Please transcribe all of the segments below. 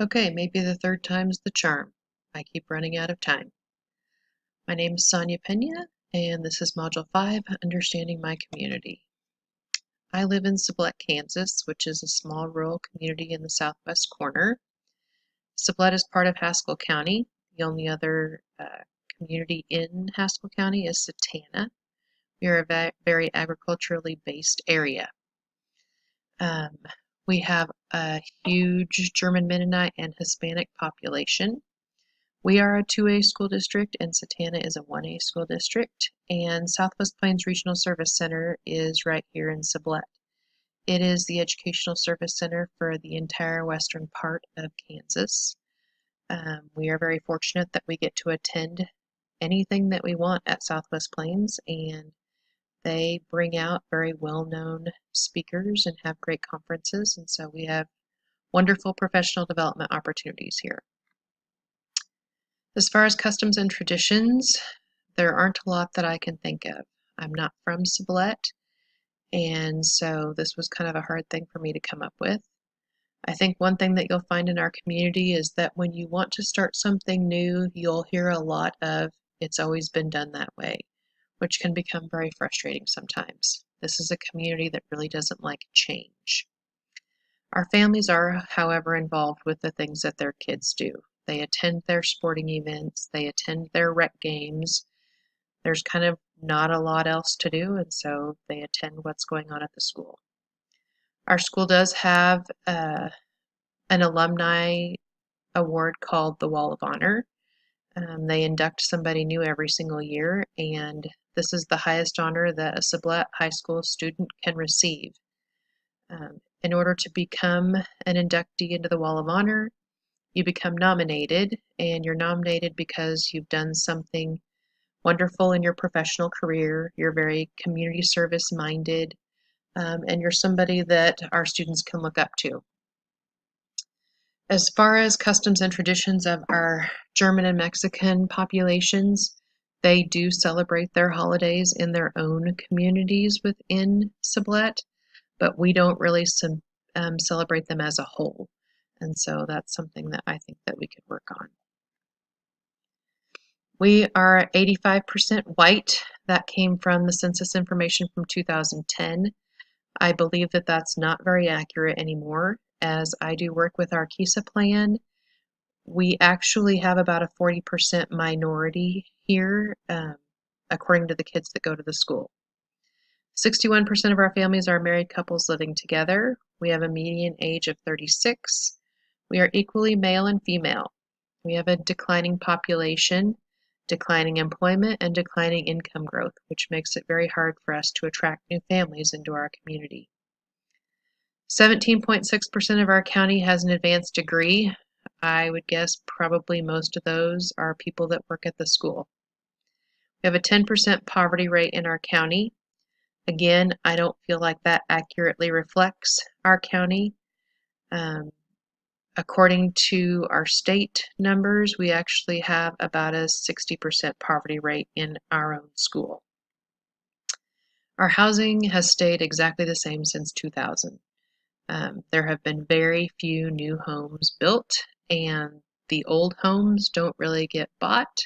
Okay, maybe the third time's the charm. I keep running out of time. My name is Sonia Pena, and this is Module 5, Understanding My Community. I live in Sublette, Kansas, which is a small rural community in the southwest corner. Sublette is part of Haskell County. The only other community in Haskell County is Satana. We are a very agriculturally based area. Um, we have a huge German Mennonite and Hispanic population. We are a 2A school district and Satana is a 1A school district, and Southwest Plains Regional Service Center is right here in Sublette. It is the educational service center for the entire western part of Kansas. We are very fortunate that we get to attend anything that we want at Southwest Plains, and they bring out very well-known speakers and have great conferences, and so we have wonderful professional development opportunities here. As far as customs and traditions, there aren't a lot that I can think of. I'm not from Sublette, and so this was kind of a hard thing for me to come up with. I think one thing that you'll find in our community is that when you want to start something new, you'll hear a lot of, "It's always been done that way," which can become very frustrating sometimes. This is a community that really doesn't like change. Our families are, however, involved with the things that their kids do. They attend their sporting events, they attend their rec games. There's kind of not a lot else to do, and so they attend what's going on at the school. Our school does have an alumni award called the Wall of Honor. They induct somebody new every single year, and this is the highest honor that a Sublette High School student can receive. In order to become an inductee into the Wall of Honor, you become nominated, and you're nominated because you've done something wonderful in your professional career, you're very community service minded, and you're somebody that our students can look up to. As far as customs and traditions of our German and Mexican populations, they do celebrate their holidays in their own communities within Sublette, but we don't really celebrate them as a whole. And so that's something that I think that we could work on. We are 85% white. That came from the census information from 2010. I believe that that's not very accurate anymore. As I do work with our KISA plan, we actually have about a 40% minority here, according to the kids that go to the school. 61% of our families are married couples living together. We have a median age of 36. We are equally male and female. We have a declining population, declining employment, and declining income growth, which makes it very hard for us to attract new families into our community. 17.6% of our county has an advanced degree. I would guess probably most of those are people that work at the school. We have a 10% poverty rate in our county. Again, I don't feel like that accurately reflects our county. According to our state numbers, we actually have about a 60% poverty rate in our own school. Our housing has stayed exactly the same since 2000. There have been very few new homes built, and the old homes don't really get bought.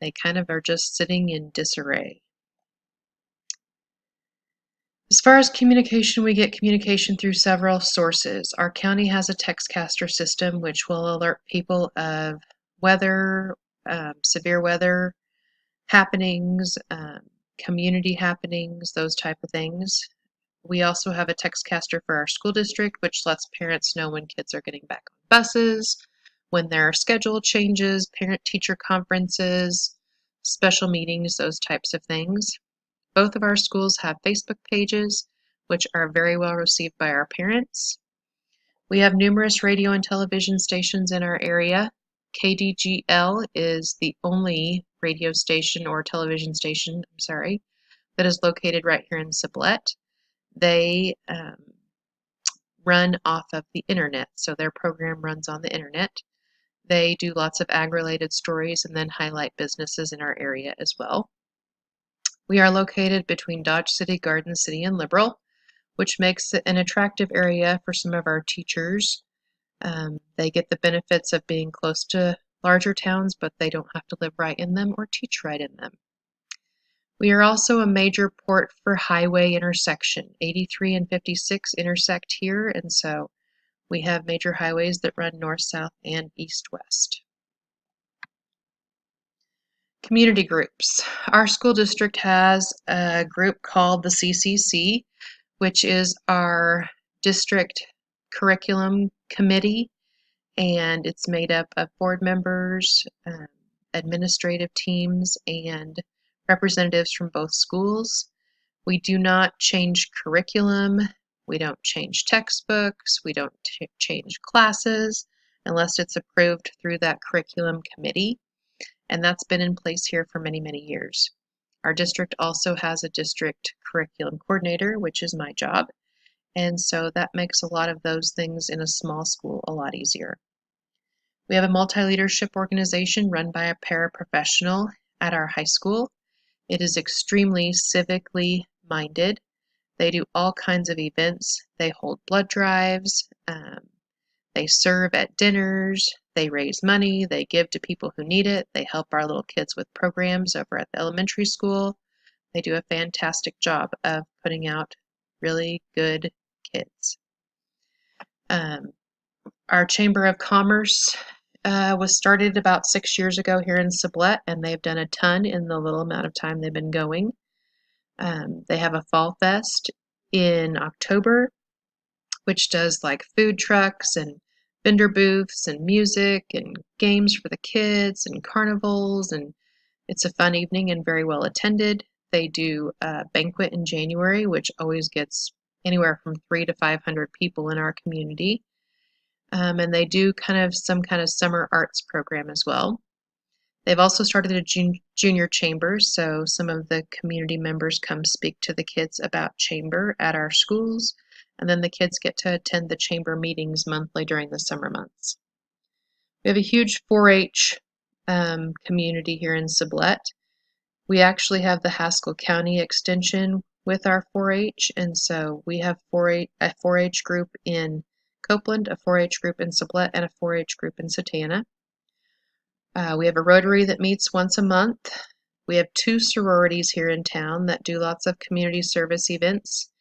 They kind of are just sitting in disarray. As far as communication, we get communication through several sources. Our county has a textcaster system which will alert people of weather, severe weather happenings, community happenings, those type of things. We also have a textcaster for our school district, which lets parents know when kids are getting back on buses, when there are schedule changes, parent-teacher conferences, special meetings, those types of things. Both of our schools have Facebook pages, which are very well received by our parents. We have numerous radio and television stations in our area. KDGL is the only radio station or television station, that is located right here in Sublette. They run off of the internet, so their program runs on the internet. They do lots of ag-related stories and then highlight businesses in our area as well. We are located between Dodge City, Garden City, and Liberal, which makes it an attractive area for some of our teachers They get the benefits of being close to larger towns, but they don't have to live right in them or teach right in them. We are also a major port for highway intersection. 83 and 56 intersect here, and so we have major highways that run north-south and east-west. Community groups. Our school district has a group called the CCC, which is our district curriculum committee, and it's made up of board members, administrative teams, and representatives from both schools. We do not change curriculum, we don't change textbooks, we don't change classes unless it's approved through that curriculum committee, and that's been in place here for many, many years. Our district also has a district curriculum coordinator, which is my job, and so that makes a lot of those things in a small school a lot easier. We have a multi-leadership organization run by a paraprofessional at our high school. It is extremely civically minded. They do all kinds of events. They hold blood drives. They serve at dinners. They raise money. They give to people who need it. They help our little kids with programs over at the elementary school. They do a fantastic job of putting out really good kids. Our Chamber of Commerce was started about 6 years ago here in Sublette, and they've done a ton in the little amount of time they've been going. They have a Fall Fest in October, which does like food trucks and vendor booths and music and games for the kids and carnivals, and it's a fun evening and very well attended. They do a banquet in January, which always gets anywhere from 300 to 500 people in our community. And they do some kind of summer arts program as well. They've also started a junior chamber, so some of the community members come speak to the kids about chamber at our schools, and then the kids get to attend the chamber meetings monthly during the summer months. We have a huge 4-H community here in Sublette. We actually have the Haskell County Extension with our 4-H, and so we have a 4-H group in Copeland, a 4-H group in Sublette, and a 4-H group in Satana. We have a Rotary that meets once a month. We have 2 sororities here in town that do lots of community service events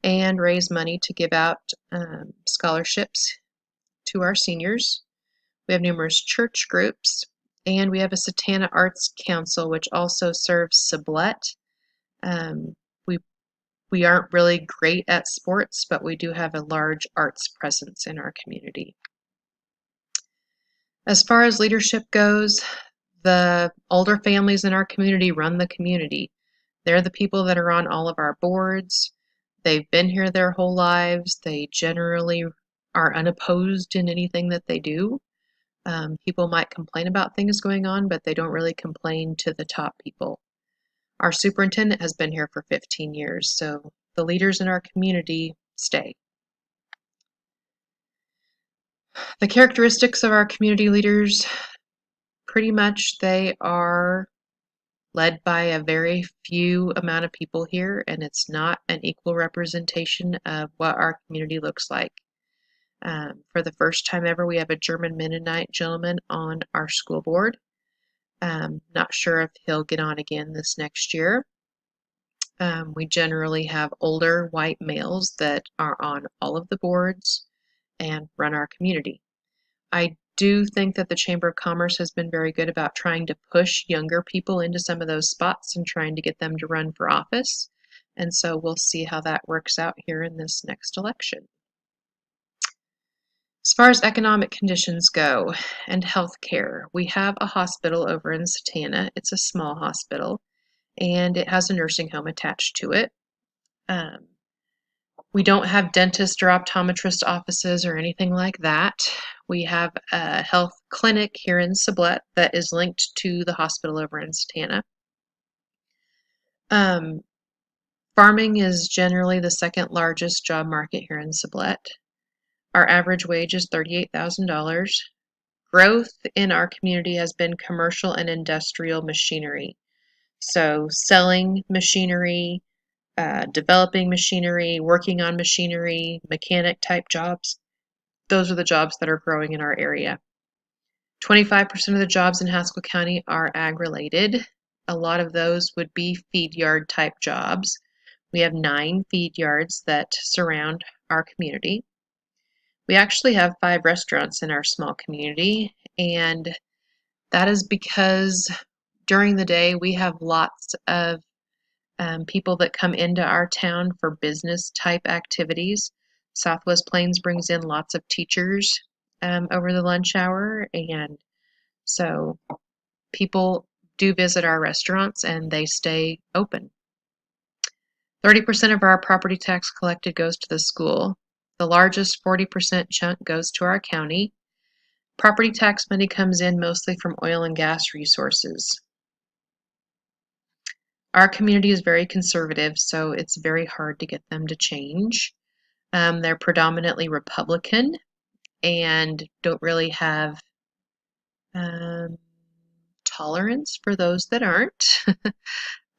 and raise money to give out scholarships to our seniors. We have numerous church groups, and we have a Satana Arts Council, which also serves Sublette. We aren't really great at sports, but we do have a large arts presence in our community. As far as leadership goes, the older families in our community run the community. They're the people that are on all of our boards. They've been here their whole lives. They generally are unopposed in anything that they do. People might complain about things going on, but they don't really complain to the top people. Our superintendent has been here for 15 years, so the leaders in our community stay. The characteristics of our community leaders, pretty much they are led by a very few amount of people here, and it's not an equal representation of what our community looks like. For the first time ever, we have a German Mennonite gentleman on our school board. Not sure if he'll get on again this next year. We generally have older white males that are on all of the boards and run our community. I do think that the Chamber of Commerce has been very good about trying to push younger people into some of those spots and trying to get them to run for office. And so we'll see how that works out here in this next election. As far as economic conditions go and health care, we have a hospital over in Satana. It's a small hospital, and it has a nursing home attached to it. We don't have dentist or optometrist offices or anything like that. We have a health clinic here in Sublette that is linked to the hospital over in Satana. Farming is generally the second largest job market here in Sublette. Our average wage is $38,000. Growth in our community has been commercial and industrial machinery. So selling machinery, developing machinery, working on machinery, mechanic type jobs those are the jobs that are growing in our area. 25% of the jobs in Haskell County are ag-related. A lot of those would be feed yard type jobs. We have 9 feed yards that surround our community. We actually have 5 restaurants in our small community, and that is because during the day we have lots of people that come into our town for business type activities. Southwest Plains brings in lots of teachers over the lunch hour, and so people do visit our restaurants and they stay open. 30% of our property tax collected goes to the school. The largest 40% chunk goes to our county. Property tax money comes in mostly from oil and gas resources. Our community is very conservative, so it's very hard to get them to change. They're predominantly Republican and don't really have tolerance for those that aren't.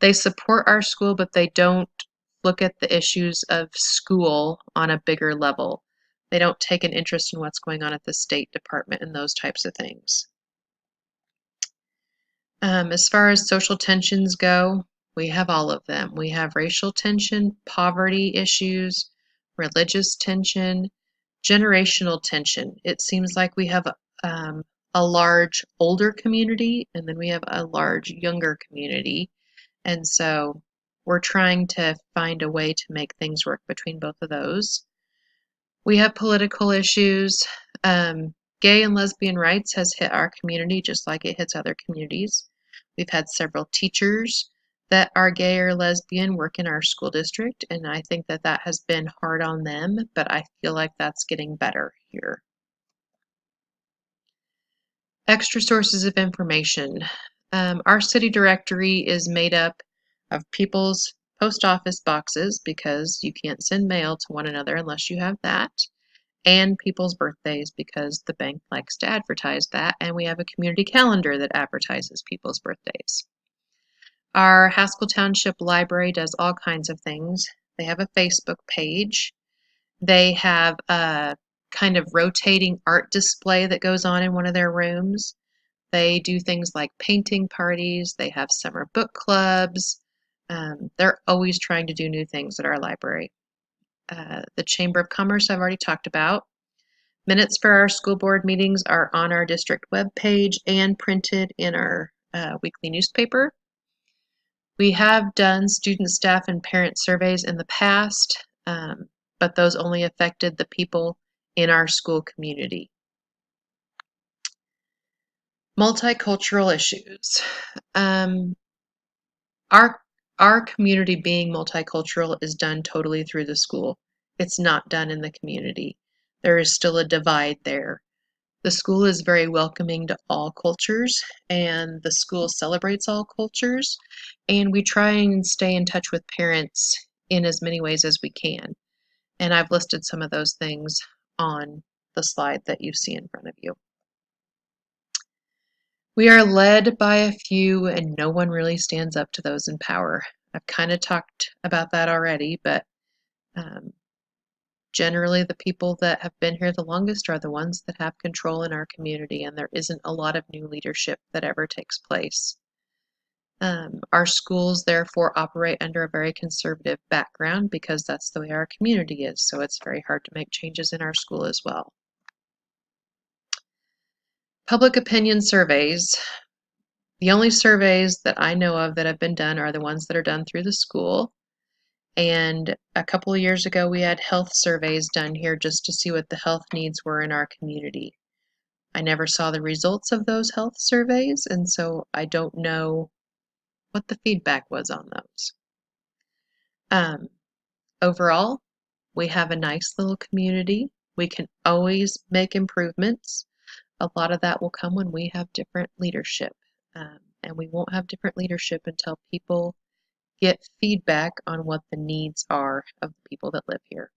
They support our school, but they don't look at the issues of school on a bigger level. They don't take an interest in what's going on at the State Department and those types of things. As far as social tensions go, we have all of them. We have racial tension, poverty issues, religious tension, generational tension. It seems like we have a large older community and then we have a large younger community. And so we're trying to find a way to make things work between both of those. We have political issues. Gay and lesbian rights has hit our community just like it hits other communities. We've had several teachers that are gay or lesbian work in our school district, and I think that that has been hard on them, but I feel like that's getting better here. Extra sources of information. Our city directory is made up of people's post office boxes because you can't send mail to one another unless you have that, and people's birthdays because the bank likes to advertise that, and we have a community calendar that advertises people's birthdays. Our Haskell Township Library does all kinds of things. They have a Facebook page. They have a kind of rotating art display that goes on in one of their rooms. They do things like painting parties. They have summer book clubs. They're always trying to do new things at our library. The Chamber of Commerce I've already talked about. Minutes for our school board meetings are on our district web page and printed in our weekly newspaper. We have done student, staff, and parent surveys in the past, but those only affected the people in our school community. Multicultural issues. Our community being multicultural is done totally through the school. It's not done in the community. There is still a divide there. The school is very welcoming to all cultures, and the school celebrates all cultures, and we try and stay in touch with parents in as many ways as we can. And I've listed some of those things on the slide that you see in front of you. We are led by a few, and no one really stands up to those in power. I've kind of talked about that already, but generally the people that have been here the longest are the ones that have control in our community, and there isn't a lot of new leadership that ever takes place. Our schools therefore operate under a very conservative background because that's the way our community is, so it's very hard to make changes in our school as well. Public opinion surveys. The only surveys that I know of that have been done are the ones that are done through the school. And a couple of years ago, we had health surveys done here just to see what the health needs were in our community. I never saw the results of those health surveys, and so I don't know what the feedback was on those. Overall, we have a nice little community. We can always make improvements. A lot of that will come when we have different leadership. And we won't have different leadership until people get feedback on what the needs are of the people that live here.